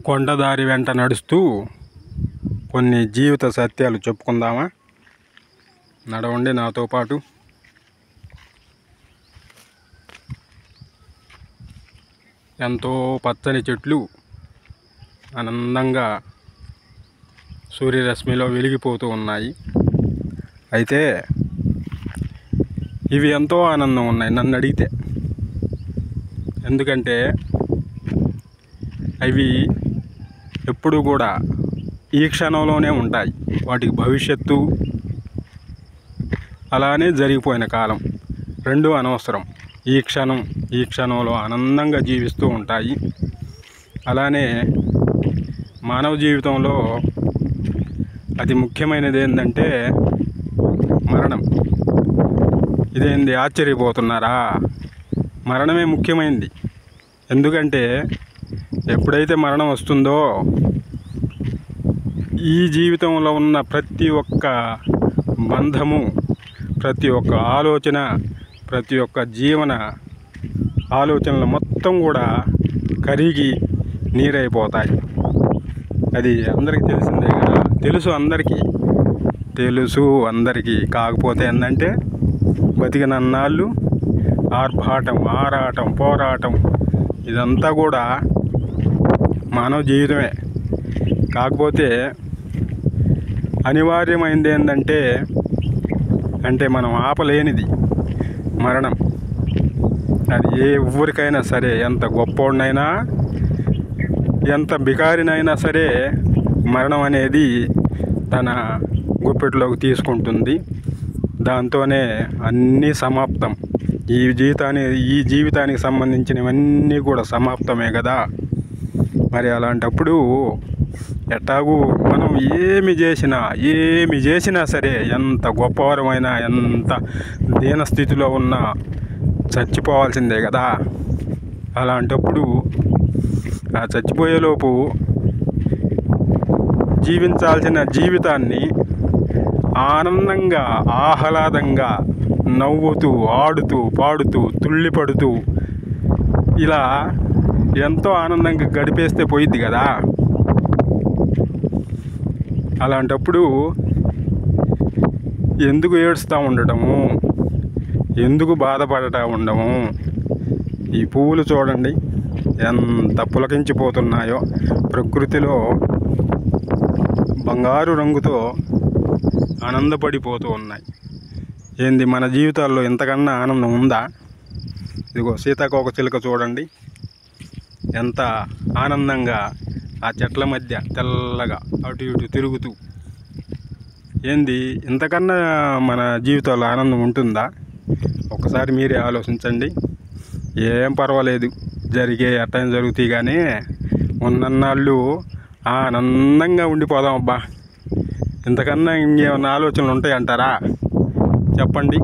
కొండదారి వెంట నడుస్తూ కొన్ని జీవిత సత్యాలు చెప్పుకుందామా? నడవండి నాతో పాటు. ఎంతో పచ్చని చెట్లు ఆనందంగా సూర్యరశ్మిలో వెలిగిపోతూ ఉన్నాయి. అయితే ఇవి ఎంతో ఆనందం ఉన్నాయి నన్ను అడిగితే. ఎందుకంటే అవి ఎప్పుడు కూడా ఈ క్షణంలోనే ఉంటాయి. వాటికి భవిష్యత్తు అలానే జరిగిపోయిన కాలం రెండూ అనవసరం. ఈ క్షణంలో ఆనందంగా జీవిస్తూ ఉంటాయి. అలానే మానవ జీవితంలో అతి ముఖ్యమైనది ఏంటంటే మరణం. ఇదేంది ఆశ్చర్యపోతున్నారా? మరణమే ముఖ్యమైనది. ఎందుకంటే ఎప్పుడైతే మరణం వస్తుందో ఈ జీవితంలో ఉన్న ప్రతి ఒక్క బంధము, ప్రతి ఒక్క ఆలోచన, ప్రతి ఒక్క జీవన ఆలోచనలు మొత్తం కూడా కరిగి నీరైపోతాయి. అది అందరికీ తెలిసిందే కదా. తెలుసు అందరికీ. కాకపోతే ఏంటంటే బతికినన్నాళ్ళు ఆర్భాటం, ఆరాటం, పోరాటం ఇదంతా కూడా మానవ జీవితమే. కాకపోతే అనివార్యమైనది ఏంటంటే మనం ఆపలేనిది మరణం. అది ఏ ఊరికైనా సరే, ఎంత గొప్పోడినైనా, ఎంత బికారినైనా సరే మరణం అనేది తన గుప్పెట్లోకి తీసుకుంటుంది. దాంతోనే అన్నీ సమాప్తం. ఈ జీవితానికి సంబంధించినవన్నీ కూడా సమాప్తమే కదా. మరి అలాంటప్పుడు ఎట్టాగూ మనం ఏమి చేసినా సరే, ఎంత గొప్పవారమైనా, ఎంత దీనస్థితిలో ఉన్నా చచ్చిపోవాల్సిందే కదా. అలాంటప్పుడు ఆ చచ్చిపోయేలోపు జీవించాల్సిన జీవితాన్ని ఆనందంగా, ఆహ్లాదంగా, నవ్వుతూ, ఆడుతూ, పాడుతూ, తుళ్ళిపడుతూ ఇలా ఎంతో ఆనందంగా గడిపేస్తే పోయిద్ది కదా. అలాంటప్పుడు ఎందుకు ఏడుస్తూ ఉండటము, ఎందుకు బాధపడటా ఉండము? ఈ పువ్వులు చూడండి ఎంత పులకించిపోతున్నాయో. ప్రకృతిలో బంగారు రంగుతో ఆనందపడిపోతూ ఉన్నాయి. ఏంది మన జీవితాల్లో ఇంతకన్నా ఆనందం ఉందా? ఇదిగో సీతాకోకచిలుక చూడండి ఎంత ఆనందంగా ఆ చెట్ల మధ్య తెల్లగా అటు ఇటు తిరుగుతూ. ఏంది ఇంతకన్నా మన జీవితాల్లో ఆనందం ఉంటుందా? ఒకసారి మీరే ఆలోచించండి. ఏం పర్వాలేదు, అట్టని జరుగుతాయి, కానీ ఉన్నన్నాళ్ళు ఆనందంగా ఉండిపోదాం అబ్బా. ఇంతకన్నా ఇంకేమన్నా ఆలోచనలు ఉంటాయంటారా? చెప్పండి.